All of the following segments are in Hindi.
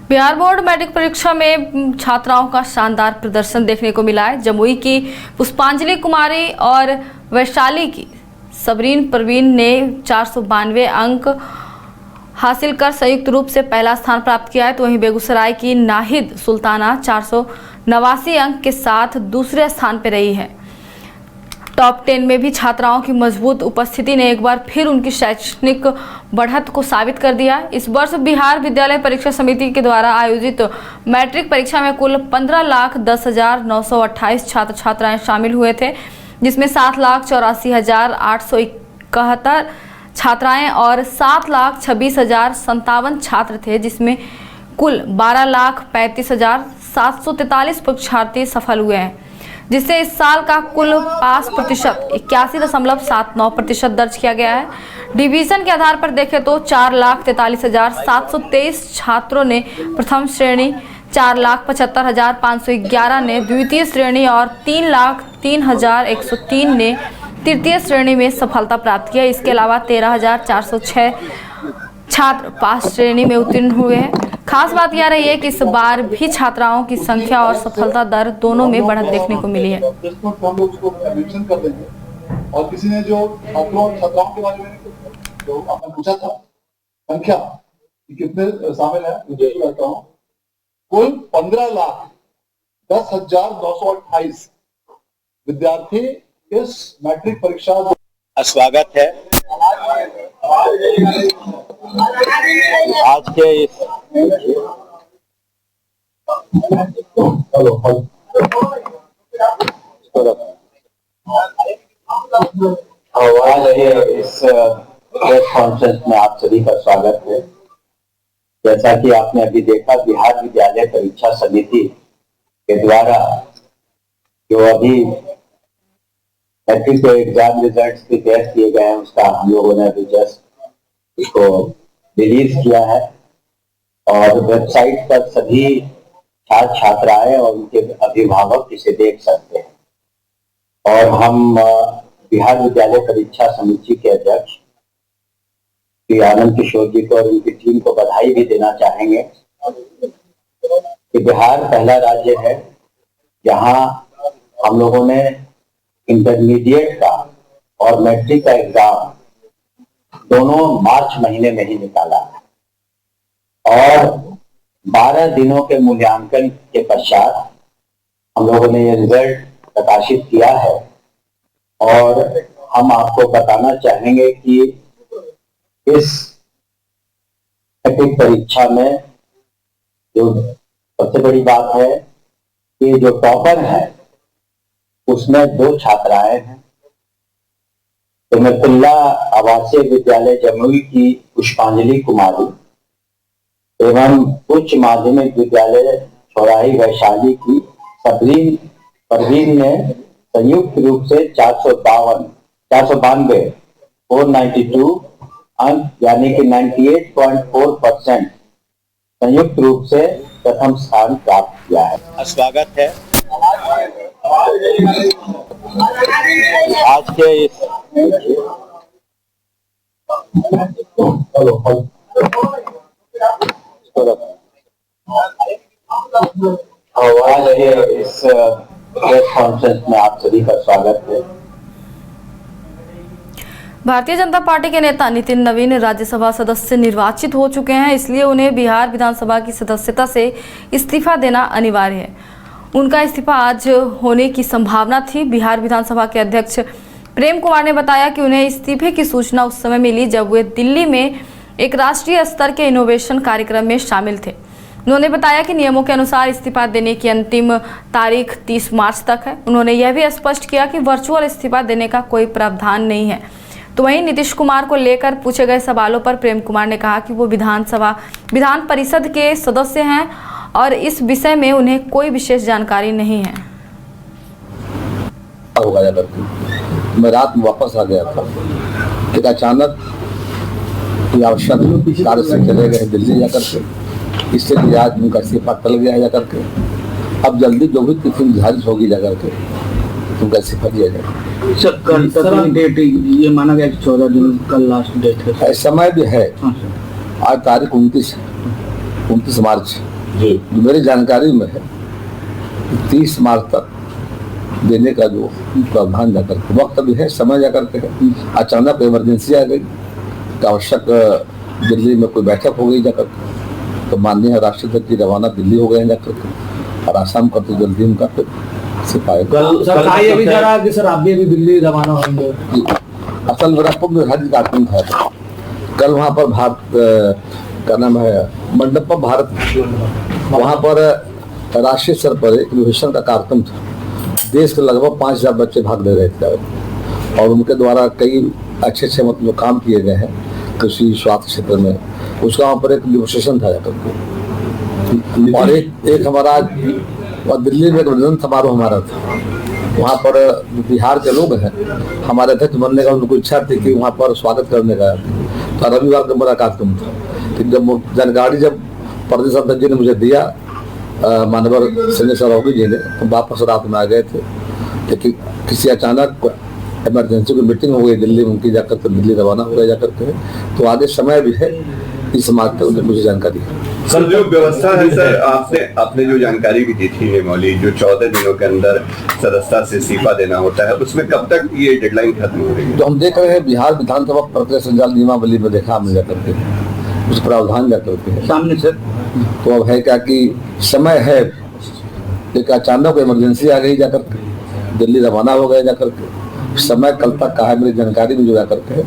बिहार बोर्ड मैट्रिक परीक्षा में छात्राओं का शानदार प्रदर्शन देखने को मिला है। जमुई की पुष्पांजलि कुमारी और वैशाली की सबरीन परवीन ने 492 अंक हासिल कर संयुक्त रूप से पहला स्थान प्राप्त किया है, तो वहीं बेगूसराय की नाहिद सुल्ताना 489 अंक के साथ दूसरे स्थान पर रही है। टॉप 10 में भी छात्राओं की मजबूत उपस्थिति ने एक बार फिर उनकी शैक्षणिक बढ़त को साबित कर दिया। इस वर्ष बिहार विद्यालय परीक्षा समिति के द्वारा आयोजित मैट्रिक परीक्षा में कुल 15,10,928 छात्र छात्राएं शामिल हुए थे, जिसमें 7,84,871 छात्राएं और 7,26,057 छात्र थे, जिसमें कुल 12,35,743 परीक्षार्थी सफल हुए हैं, जिससे इस साल का कुल पास प्रतिशत 81.79% दर्ज किया गया है। डिवीजन के आधार पर देखें तो 4,43,723 छात्रों ने प्रथम श्रेणी, 4,75,511 ने द्वितीय श्रेणी और 3,03,103 ने तृतीय श्रेणी में सफलता प्राप्त किया। इसके अलावा 13,406 छात्र पास श्रेणी में उत्तीर्ण हुए हैं। खास बात यह रही है कि इस बार भी छात्राओं की संख्या और सफलता दर दोनों में बढ़त देखने को मिली है। और किसी ने जो छात्रों के बारे में जो आपने पूछा था संख्या कितने शामिल है, मुझे कहता हूँ कुल 15,10,928 विद्यार्थी इस मैट्रिक परीक्षा स्वागत है। आज के इस प्रेस कॉन्फ्रेंस में आप सभी का स्वागत है। जैसा कि आपने अभी देखा, बिहार विद्यालय परीक्षा समिति के द्वारा जो अभी मैट्रिक के एग्जाम रिजल्ट्स प्रिपेयर किए गए हैं, उसका हम लोगों ने अभी जस्ट इसको रिलीज किया है और वेबसाइट पर सभी छात्र छात्राएं और उनके अभिभावक इसे देख सकते हैं। और हम बिहार विद्यालय परीक्षा समिति के अध्यक्ष श्री आनंद किशोर जी को और उनकी टीम को बधाई भी देना चाहेंगे कि बिहार पहला राज्य है जहां हम लोगों ने इंटरमीडिएट का और मैट्रिक का एग्जाम दोनों मार्च महीने में ही निकाला है और 12 दिनों के मूल्यांकन के पश्चात हम लोगों ने ये रिजल्ट प्रकाशित किया है। और हम आपको बताना चाहेंगे कि इस मैट्रिक परीक्षा में जो सबसे बड़ी बात है कि जो टॉपर है उसमें 2 छात्राएं हैं। हिम्मतुल्ला आवासीय विद्यालय जमुई की पुष्पांजलि कुमारी एवं उच्च माध्यमिक विद्यालय चौराही वैशाली की सबरीन परवीन ने संयुक्त रूप से 492 अंक यानी कि 98.4% संयुक्त रूप से प्रथम स्थान प्राप्त किया है। स्वागत है। आज के इस प्रेस कॉन्फ्रेंस में आप सभी का स्वागत है। भारतीय जनता पार्टी के नेता नितिन नवीन राज्यसभा सदस्य निर्वाचित हो चुके हैं, इसलिए उन्हें बिहार विधानसभा की सदस्यता से इस्तीफा देना अनिवार्य है। उनका इस्तीफा आज होने की संभावना थी। बिहार विधानसभा के अध्यक्ष प्रेम कुमार ने बताया कि उन्हें इस्तीफे की सूचना उस समय मिली जब वे दिल्ली में एक राष्ट्रीय स्तर के इनोवेशन कार्यक्रम में शामिल थे। उन्होंने बताया कि नियमों के अनुसार इस्तीफा देने की अंतिम तारीख 30 मार्च तक है। उन्होंने यह भी स्पष्ट किया कि वर्चुअल इस्तीफा देने का कोई प्रावधान नहीं है। तो वहीं नीतीश कुमार को लेकर पूछे गए सवालों पर प्रेम कुमार ने कहा कि वो विधान परिषद के सदस्य हैं और इस विषय में उन्हें कोई विशेष जानकारी नहीं है। मैं रात में वापस आ गया था, एक अचानक आवश्यक कार्य से चले गए दिल्ली जाकर के, इससे आज उनका इस्तीफा टल गया जाकर के। अब जल्दी जो भी तिथि निर्धारित होगी जाकर के उनका इस्तीफा दिया जाएगा। कल डेट ये माना गया कि 14 दिन कल लास्ट डेट है। समय भी है, आज तारीख 29 मार्च। मेरी जानकारी में है 30 मार्च तक देने का जो प्रावधान जाकर के वक्त अभी है, समय जाकर के है। अचानक इमरजेंसी आ गई तो आवश्यक दिल्ली में कोई बैठक हो गई जाकर के, तो माननीय राष्ट्रपति जी रवाना दिल्ली हो गए हैं जाकर के, और आसाम का तो जल्दी उनका फिर सिपाही सर आई अभी जा रहा है कि सर आप भी अभी दिल्ली रवाना होंगे? असल मेरा पूर्ण राज्य कार्यक्रम था। कल वहाँ पर भारत क्या नाम है मंडपम भारत, वहाँ पर राष्ट्रीय स्तर पर एक इनोवेशन का कार्यक्रम था। देश के लगभग 5000 बच्चे भाग ले रहे थे और उनके द्वारा कई अच्छे मतलब काम किए गए हैं कृषि स्वास्थ्य क्षेत्र में। उसका वहाँ पर एक डेमोन्स्ट्रेशन था जाकर के, और एक हमारा और दिल्ली में एक अभिनंदन समारोह हमारा था। वहाँ पर बिहार के लोग हैं, हमारे अध्यक्ष बनने का उनको इच्छा थी कि वहाँ पर स्वागत करने का, तो रविवार का बड़ा कार्यक्रम था। तो जब जानकारी जब प्रदेश अध्यक्ष जी ने मुझे दिया मानवर संजय सरोगी जी ने, तो वापस रात में आ गए थे। लेकिन किसी अचानक इमरजेंसी की मीटिंग हो गई दिल्ली में उनकी, जाकर के दिल्ली रवाना हो गए जाकर के, तो आगे समय भी है इस समाज तक मुझे जानकारी है। सर जो व्यवस्था है सर, आपने जो जानकारी भी दी थी हेमौली, जो 14 दिनों के अंदर सदस्यता से इस्तीफा देना होता है, उसमें कब तक ये डेडलाइन खत्म हो रही है? तो हम देख रहे हैं बिहार विधानसभा प्रक्रिया संचालन नियमावली में देखा हमने जाकर के, उस प्रावधान जाकर के सामने से। तो अब है क्या कि समय है, एक अचानक इमरजेंसी आ गई जाकर के, दिल्ली रवाना हो गए जाकर के, समय कल तक का है मेरी जानकारी में जो जाकर के,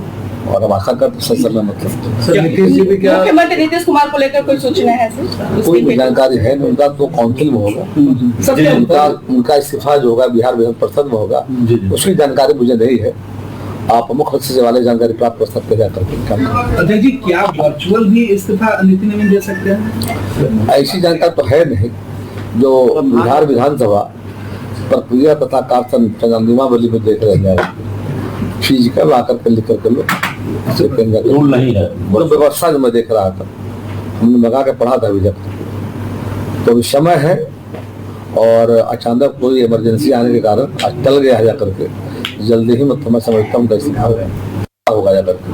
और हम आशा करते सही समय मतलब सर नीतीश जी भी क्या मुख्यमंत्री नीतीश कुमार को लेकर कोई सूचना है सर? कोई जानकारी है नहीं, उनका तो काउंसिल में होगा, उनका इस्तीफा जो होगा बिहार विधान परिषद में होगा, उसकी जानकारी मुझे नहीं है। आप मुख्य सचिव वाले जानकारी प्राप्त कर सकते हैं जाकर। अध्यक्ष जी क्या वर्चुअल भी इस्तीफा नीति नियम दे सकते हैं? ऐसी जानकारी तो है नहीं जो बिहार विधानसभा प्रक्रिया तथा कार्य नियमावली में देख रहे हैं। फिजिकल आकर के लिख करके लोग रूल नहीं है, वो व्यवस्था जो मैं देख रहा था, हमने मंगा के पढ़ा था अभी जब, तो अभी समय है और अचानक कोई इमरजेंसी आने के कारण आज टल गया जा करके, जल्दी ही मतलब मैं समझता हूँ कैसे होगा जा करके।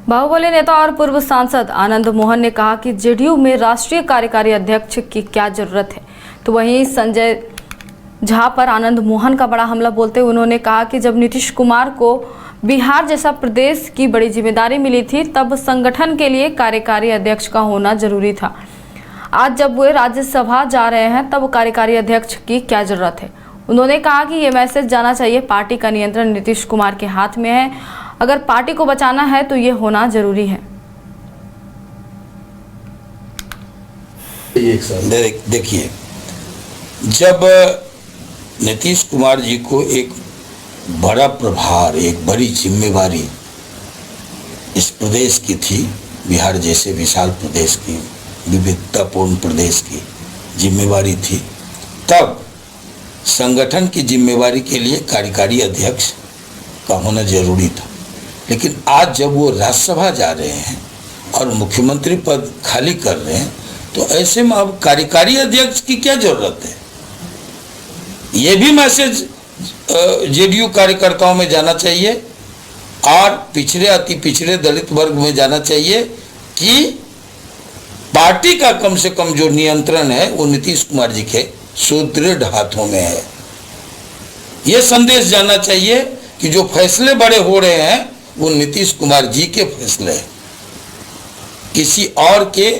बाहुबली नेता और पूर्व सांसद आनंद मोहन ने कहा कि जेडीयू में राष्ट्रीय कार्यकारी अध्यक्ष की क्या जरूरत है, तो वहीं संजय झा पर आनंद मोहन का बड़ा हमला बोलते हुए उन्होंने कहा कि जब नीतीश कुमार को बिहार जैसा प्रदेश की बड़ी जिम्मेदारी मिली थी तब संगठन के लिए कार्यकारी अध्यक्ष का होना जरूरी था। आज जब वे राज्यसभा जा रहे हैं तब कार्यकारी अध्यक्ष की क्या जरूरत है। उन्होंने कहा कि ये मैसेज जाना चाहिए, पार्टी का नियंत्रण नीतीश कुमार के हाथ में है, अगर पार्टी को बचाना है तो ये होना जरूरी है। देखिए, जब नीतीश कुमार जी को एक बड़ा प्रभार, एक बड़ी जिम्मेवारी इस प्रदेश की थी, बिहार जैसे विशाल प्रदेश की, विविधतापूर्ण प्रदेश की जिम्मेवारी थी, तब संगठन की जिम्मेवारी के लिए कार्यकारी अध्यक्ष का होना जरूरी था। लेकिन आज जब वो राज्यसभा जा रहे हैं और मुख्यमंत्री पद खाली कर रहे हैं, तो ऐसे में अब कार्यकारी अध्यक्ष की क्या जरूरत है। ये भी मैसेज जेडीयू कार्यकर्ताओं में जाना चाहिए और पिछड़े अति पिछड़े दलित वर्ग में जाना चाहिए कि पार्टी का कम से कम जो नियंत्रण है वो नीतीश कुमार जी के सुदृढ़ हाथों में है। ये संदेश जाना चाहिए कि जो फैसले बड़े हो रहे हैं वो नीतीश कुमार जी के फैसले हैं, किसी और के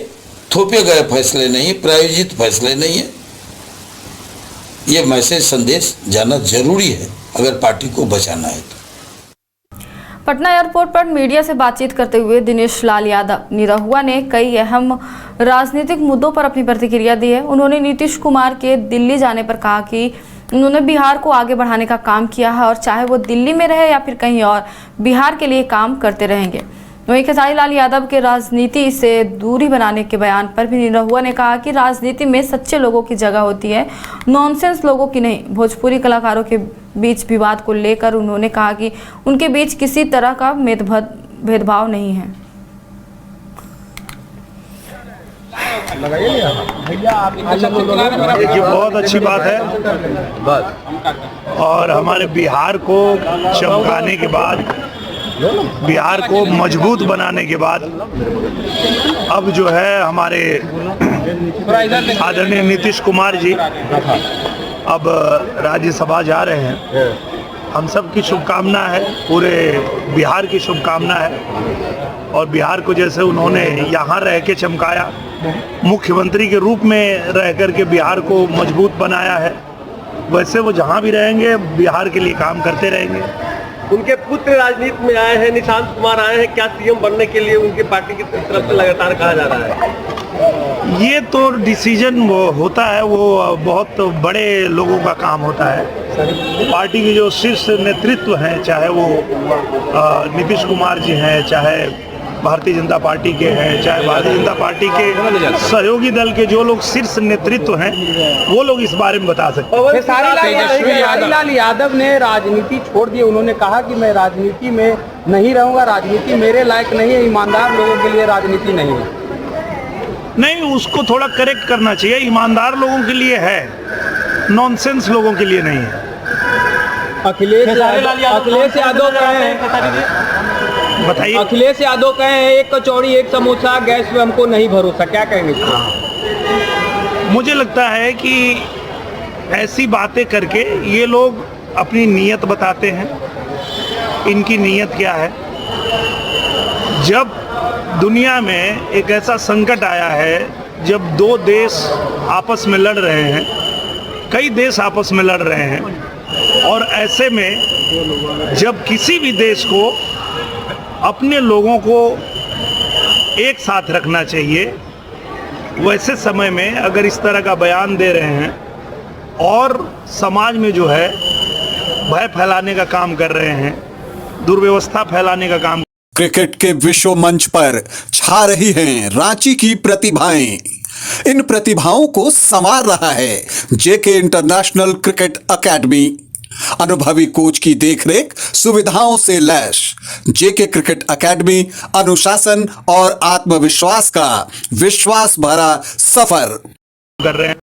थोपे गए फैसले नहीं, प्रायोजित फैसले नहीं है। ये मैसेज संदेश जाना जरूरी है अगर पार्टी को बचाना है तो। पटना एयरपोर्ट पर मीडिया से बातचीत करते हुए दिनेश लाल यादव निरहुआ ने कई अहम राजनीतिक मुद्दों पर अपनी प्रतिक्रिया दी है। उन्होंने नीतीश कुमार के दिल्ली जाने पर कहा कि उन्होंने बिहार को आगे बढ़ाने का काम किया है और चाहे वो दिल्ली में रहे या फिर कहीं और, बिहार के लिए काम करते रहेंगे। वहीं खेसारी लाल यादव के राजनीति से दूरी बनाने के बयान पर भी निरहुआ ने कहा कि राजनीति में सच्चे लोगों की जगह होती है, नॉनसेंस लोगों की नहीं। भोजपुरी कलाकारों के बीच विवाद को लेकर उन्होंने कहा कि उनके बीच किसी तरह का भेदभाव नहीं है। देखिए, बहुत अच्छी बात है और हमारे बिहार को चमकाने के बाद बिहार को मजबूत बनाने के बाद अब जो है हमारे आदरणीय नीतीश कुमार जी अब राज्यसभा जा रहे हैं। हम सब की शुभकामना है, पूरे बिहार की शुभकामना है। और बिहार को जैसे उन्होंने यहाँ रह के चमकाया, मुख्यमंत्री के रूप में रह कर के बिहार को मजबूत बनाया है, वैसे वो जहाँ भी रहेंगे बिहार के लिए काम करते रहेंगे। उनके पुत्र राजनीति में आए हैं, निशांत कुमार आए हैं, क्या सीएम बनने के लिए उनकी पार्टी की तरफ से लगातार कहा जा रहा है? ये तो डिसीजन वो होता है, वो बहुत बड़े लोगों का काम होता है। पार्टी के जो शीर्ष नेतृत्व हैं, चाहे वो नीतीश कुमार जी हैं, चाहे भारतीय जनता पार्टी के हैं, चाहे भारतीय जनता पार्टी के सहयोगी दल के जो लोग शीर्ष नेतृत्व हैं, वो लोग इस बारे में बता सकते हैं। खेसारी लाल यादव ने राजनीति छोड़ दी। उन्होंने कहा कि मैं राजनीति में नहीं रहूंगा, राजनीति मेरे लायक नहीं है, ईमानदार लोगों के लिए राजनीति नहीं है। नहीं, उसको थोड़ा करेक्ट करना चाहिए। ईमानदार लोगों के लिए है, नॉनसेंस लोगों के लिए नहीं है। अखिलेश यादव कहे, बताइए। अखिलेश यादव कहे एक कचौड़ी एक समोसा, गैस पे हमको नहीं भरोसा, क्या कहेंगे? मुझे लगता है कि ऐसी बातें करके ये लोग अपनी नीयत बताते हैं। इनकी नीयत क्या है? जब दुनिया में एक ऐसा संकट आया है, जब दो देश आपस में लड़ रहे हैं, कई देश आपस में लड़ रहे हैं, और ऐसे में जब किसी भी देश को अपने लोगों को एक साथ रखना चाहिए, वैसे समय में अगर इस तरह का बयान दे रहे हैं और समाज में जो है भय फैलाने का काम कर रहे हैं, दुर्व्यवस्था फैलाने का काम। क्रिकेट के विश्व मंच पर छा रही हैं रांची की प्रतिभाएं। इन प्रतिभाओं को संवार रहा है जेके इंटरनेशनल क्रिकेट एकेडमी। अनुभवी कोच की देखरेख, सुविधाओं से लैस जेके क्रिकेट एकेडमी अनुशासन और आत्मविश्वास का विश्वास भरा सफर कर रहे हैं।